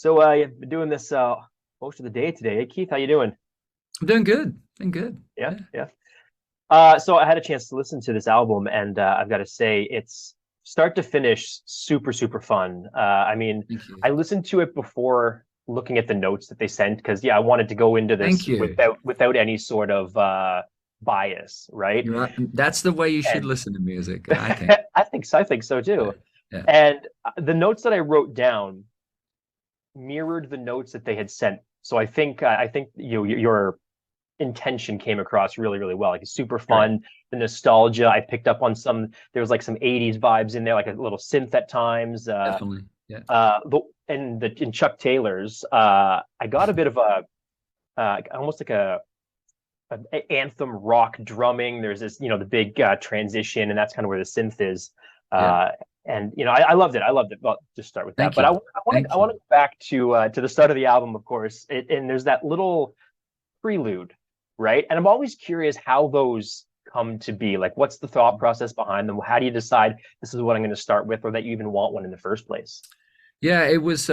You've been doing this most of the day today. Hey, Keith, how you doing? I'm doing good. Doing good. Yeah, Yeah. yeah. So I had a chance to listen to this album, and I've got to say, it's start to finish super, super fun. Thank you. I listened to it before looking at the notes that they sent because, yeah, I wanted to go into Thank this you. without any sort of bias, right? You're right. That's the way you should And listen to music, I think. I think so Yeah. too. Yeah. And the notes that I wrote down mirrored the notes that they had sent. So I think your intention came across really, really well. Like it's super Great. fun. The nostalgia, I picked up on some. There was like some '80s vibes in there, like a little synth at times. Definitely. Yeah. In Chuck Taylor's, I got a bit of almost like a anthem rock drumming. There's this, the big transition, and that's kind of where the synth is. Yeah. Uh, and I loved it. I loved it. Well, just start with that. Thank But you. I Thank want you. to go back to the start of the album, of course. And there's that little prelude, right? And I'm always curious how those come to be. Like, what's the thought process behind them? How do you decide this is what I'm going to start with, or that you even want one in the first place? Yeah, it was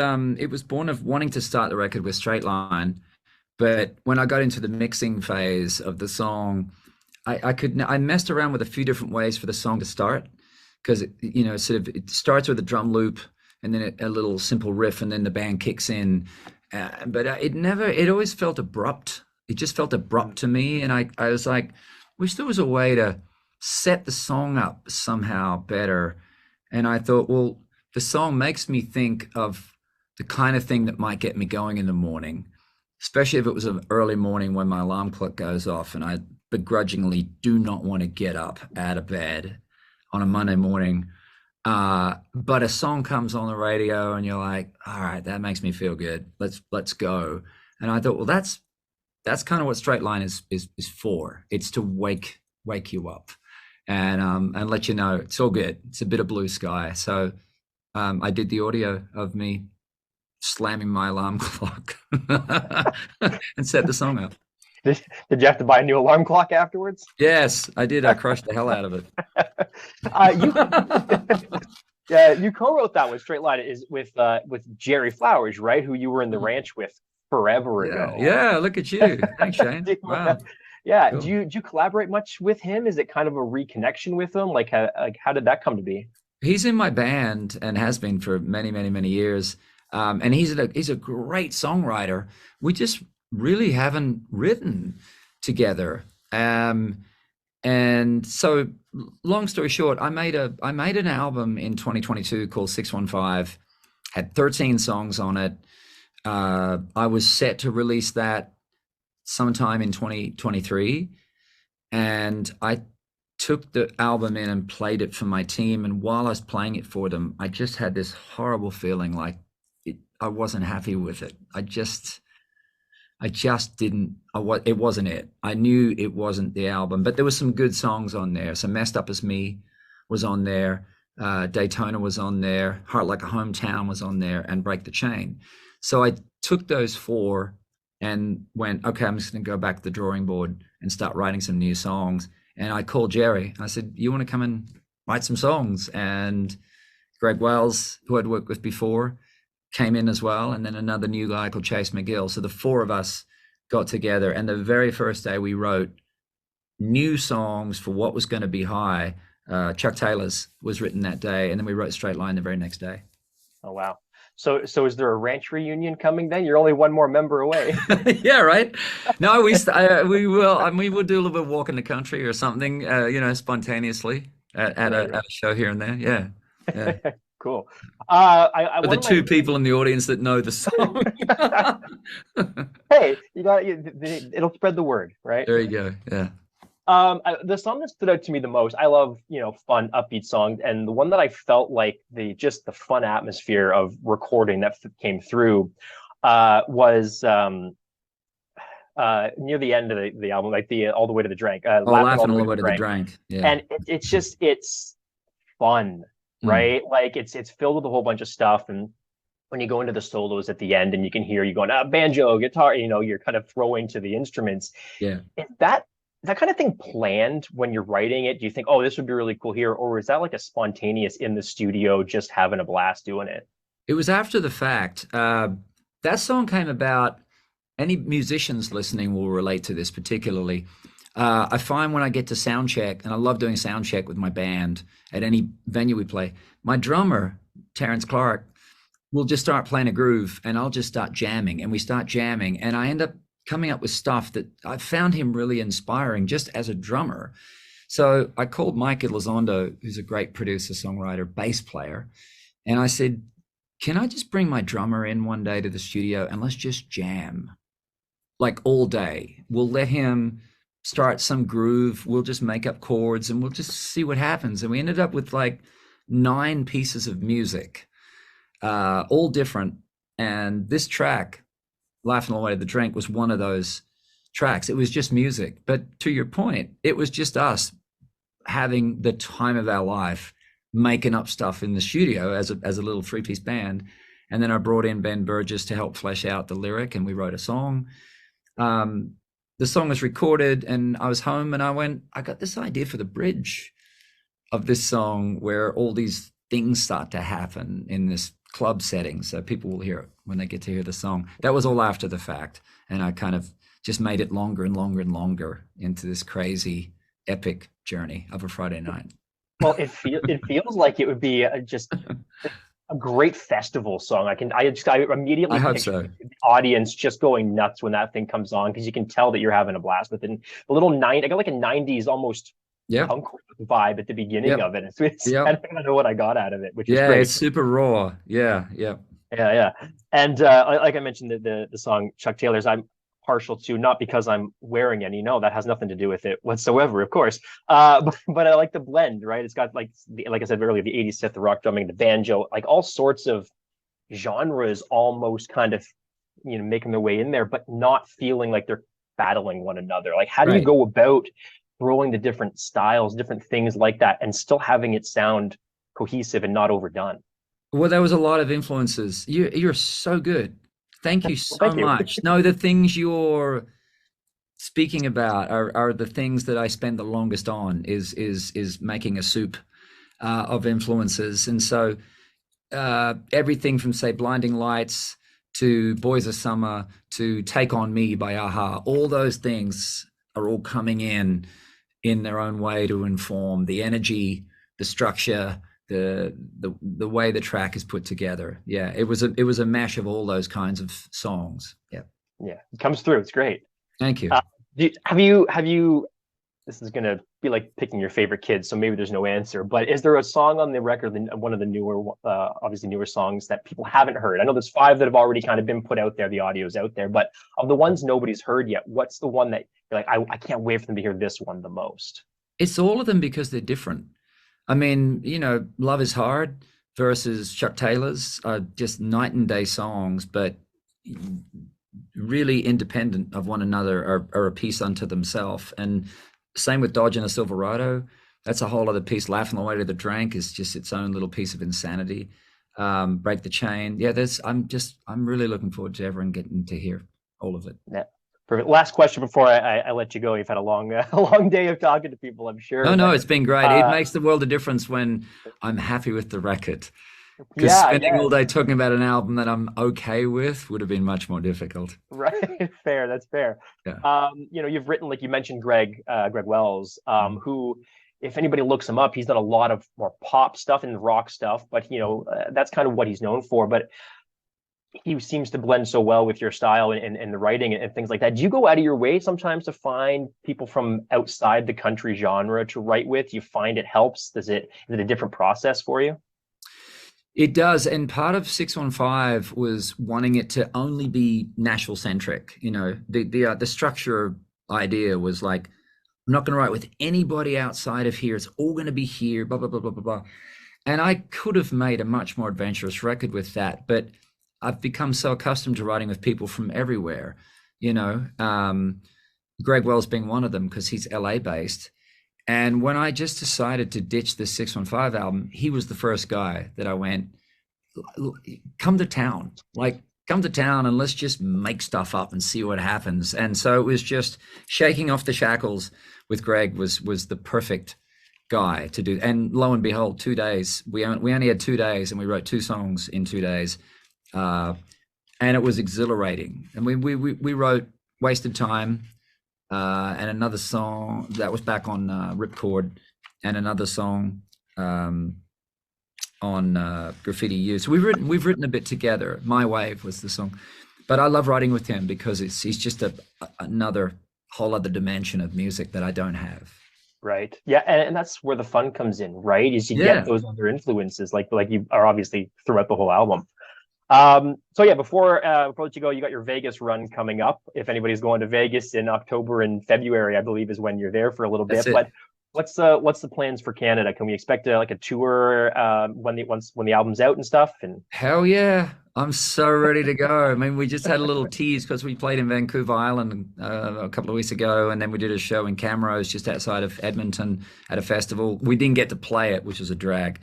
born of wanting to start the record with Straight Line, but when I got into the mixing phase of the song, I messed around with a few different ways for the song to start because it starts with a drum loop and then a little simple riff and then the band kicks in. But it always felt abrupt. It just felt abrupt to me. And I was like, wish there was a way to set the song up somehow better. And I thought, well, the song makes me think of the kind of thing that might get me going in the morning, especially if it was an early morning when my alarm clock goes off and I begrudgingly do not want to get up out of bed on a Monday morning. But a song comes on the radio and you're like, all right, that makes me feel good. Let's go. And I thought, well, that's kind of what Straight Line is for. It's to wake you up and let you know it's all good. It's a bit of blue sky. So I did the audio of me slamming my alarm clock and set the song up. Did you have to buy a new alarm clock afterwards? Yes, I did. I crushed the hell out of it. You you co-wrote that one, Straight Line, is with Jerry Flowers, right? Who you were in the ranch with forever Yeah, ago. yeah. Look at you. Thanks, Shane. Do Wow, yeah, cool. do you collaborate much with him? Is it kind of a reconnection with him? Like how did that come to be? He's in my band and has been for many, many, many years. And he's a great songwriter. We just really haven't written together. And so, long story short, I made an album in 2022 called 615. Had 13 songs on it. I was set to release that sometime in 2023, and I took the album in and played it for my team. And while I was playing it for them, I just had this horrible feeling like I wasn't happy with it. I just didn't. It wasn't it. I knew it wasn't the album, but there were some good songs on there. So "Messed Up as Me" was on there. Daytona was on there. "Heart Like a Hometown" was on there, and "Break the Chain." So I took those four and went, okay, I'm just going to go back to the drawing board and start writing some new songs. And I called Jerry and I said, you want to come and write some songs? And Greg Wells, who I'd worked with before, came in as well. And then another new guy called Chase McGill. So the four of us got together. And the very first day we wrote new songs for what was going to be high. Chuck Taylor's was written that day. And then we wrote Straight Line the very next day. Oh wow. So is there a ranch reunion coming then? You're only one more member away. Yeah, right. No, we will. I mean, we will do a little bit of walk in the country or something, spontaneously Right, at right. a show here and there. Yeah, yeah. Cool. For the One of my two people in the audience that know the song. hey, it'll spread the word, right? There you go. Yeah. The song that stood out to me the most, I love, fun, upbeat songs, and the one that I felt like the fun atmosphere of recording that came through, was near the end of the album, like the all the way to the drink, Oh, laughing all laughing the all way the to way the to the drink, drink. Yeah. and it's fun, Mm. right? Like it's filled with a whole bunch of stuff, and when you go into the solos at the end, and you can hear you going, banjo, guitar, you're kind of throwing to the instruments. Yeah. Is that kind of thing planned when you're writing it? Do you think, oh, this would be really cool here, or is that like a spontaneous in the studio, just having a blast doing it? It was after the fact. That song came about, any musicians listening will relate to this particularly. I find when I get to sound check, and I love doing sound check with my band at any venue we play, my drummer, Terrence Clark, will just start playing a groove and I'll just start jamming and we start jamming. And I end up coming up with stuff that I found him really inspiring just as a drummer. So I called Mike Elizondo, who's a great producer, songwriter, bass player, and I said, can I just bring my drummer in one day to the studio and let's just jam like all day? We'll let him start some groove. We'll just make up chords and we'll just see what happens. And we ended up with like 9 pieces of music, all different. And this track, Laughing All the Way to the Drink, was one of those tracks. It was just music. But to your point, it was just us having the time of our life, making up stuff in the studio as a little 3-piece band. And then I brought in Ben Burgess to help flesh out the lyric, and we wrote a song. The song was recorded, and I was home, and I got this idea for the bridge of this song where all these things start to happen in this club setting, so people will hear it when they get to hear the song. That was all after the fact, and I kind of just made it longer and longer and longer into this crazy epic journey of a Friday night. Well, it feels like it would be just a great festival song. I immediately I hope picture so. the audience just going nuts when that thing comes on, because you can tell that you're having a blast with it. And a little I got like a 90s almost Yep. punk vibe at the beginning Yep. of it. It's I Yep. don't know what I got out of it, which is Yeah, great. it's super raw. Yeah. Yep. Yeah, yeah. And like I mentioned, the song Chuck Taylor's, I'm partial to, not because I'm wearing any. No, that has nothing to do with it whatsoever, of course. But I like the blend, right? It's got like I said earlier, the 80s synth, the rock drumming, the banjo, like all sorts of genres almost kind of, making their way in there, but not feeling like they're battling one another. Like, how do you Right. go about throwing the different styles, different things like that, and still having it sound cohesive and not overdone? Well, there was a lot of influences. You're so good. Thank you Well, so thank you. much. No, the things you're speaking about are the things that I spend the longest on, is making a soup of influences. And so everything from, say, Blinding Lights to Boys of Summer to Take On Me by Aha, all those things are all coming in their own way to inform the energy, the structure, the way the track is put together. Yeah, it was a mash of all those kinds of songs. Yeah. Yeah, it comes through. It's great. Thank you. Uh, have you? This is gonna be like picking your favorite kid, so maybe there's no answer. But is there a song on the record, one of the newer, obviously newer songs that people haven't heard? I know there's 5 that have already kind of been put out there. The audio's out there, but of the ones nobody's heard yet, what's the one that you're like, I can't wait for them to hear this one the most? It's all of them because they're different. I mean, Love is Hard versus Chuck Taylor's are just night and day songs, but really independent of one another, are a piece unto themselves. And same with Dodge and a Silverado. That's a whole other piece. Laughing the Way to the Drink is just its own little piece of insanity. Break the Chain. Yeah, I'm really looking forward to everyone getting to hear all of it. Yeah. Perfect. Last question before I let you go. You've had a long a long day of talking to people, I'm sure. Oh no, But it's been great. It uh, makes the world a difference when I'm happy with the record. Because yeah, spending yeah. all day talking about an album that I'm okay with would have been much more difficult. Right. Fair. That's fair. Yeah. You've written, like you mentioned, Greg Wells, who, if anybody looks him up, he's done a lot of more pop stuff and rock stuff, but that's kind of what he's known for. But he seems to blend so well with your style and the writing and things like that. Do you go out of your way sometimes to find people from outside the country genre to write with? You find it helps? Is it a different process for you? It does. And part of 615 was wanting it to only be Nashville centric. The structure idea was like, I'm not going to write with anybody outside of here. It's all going to be here, blah, blah, blah, blah, blah, blah. And I could have made a much more adventurous record with that, but I've become so accustomed to writing with people from everywhere, you know, Greg Wells being one of them because he's LA based. And when I just decided to ditch the 615 album, he was the first guy that I went, come to town, like come to town and let's just make stuff up and see what happens. And so it was just shaking off the shackles with Greg was the perfect guy to do. And lo and behold, 2 days, we only had 2 days and we wrote 2 songs in 2 days. and it was exhilarating. And we wrote Wasted Time, and another song that was back on Ripcord, and another song on Graffiti U. So we've written a bit together. My Wave was the song, but I love writing with him because he's just another whole other dimension of music that I don't have. Right. Yeah, and that's where the fun comes in, right? Is you get Yeah, those other influences, like you are obviously throughout the whole album. So yeah, before I let you go, you got your Vegas run coming up. If anybody's going to Vegas in October and February, I believe is when you're there for a little that's bit. it. But what's the plans for Canada? Can we expect like a tour when the album's out and stuff? And Hell yeah. I'm so ready to go. I mean, we just had a little tease because we played in Vancouver Island a couple of weeks ago, and then we did a show in Camrose just outside of Edmonton at a festival. We didn't get to play it, which was a drag.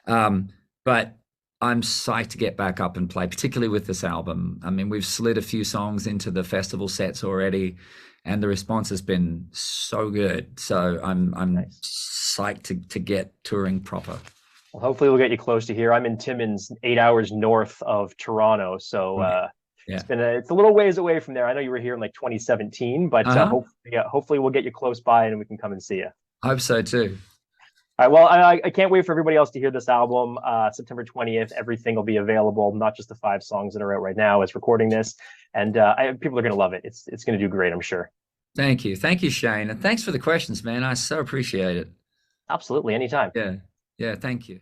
But I'm psyched to get back up and play, particularly with this album. I mean, we've slid a few songs into the festival sets already, and the response has been so good. So I'm nice. psyched to get touring proper. Well, hopefully we'll get you close to here. I'm in Timmins, 8 hours north of Toronto, so Right. Yeah. it's a little ways away from there. I know you were here in like 2017, but Uh-huh. hopefully we'll get you close by and we can come and see you. Hope so too. All right. Well, I can't wait for everybody else to hear this album. September 20th, everything will be available, not just the 5 songs that are out right now. It's recording this, and people are going to love it. It's going to do great, I'm sure. Thank you. Thank you, Shane. And thanks for the questions, man. I so appreciate it. Absolutely, anytime. Yeah. Yeah. Thank you.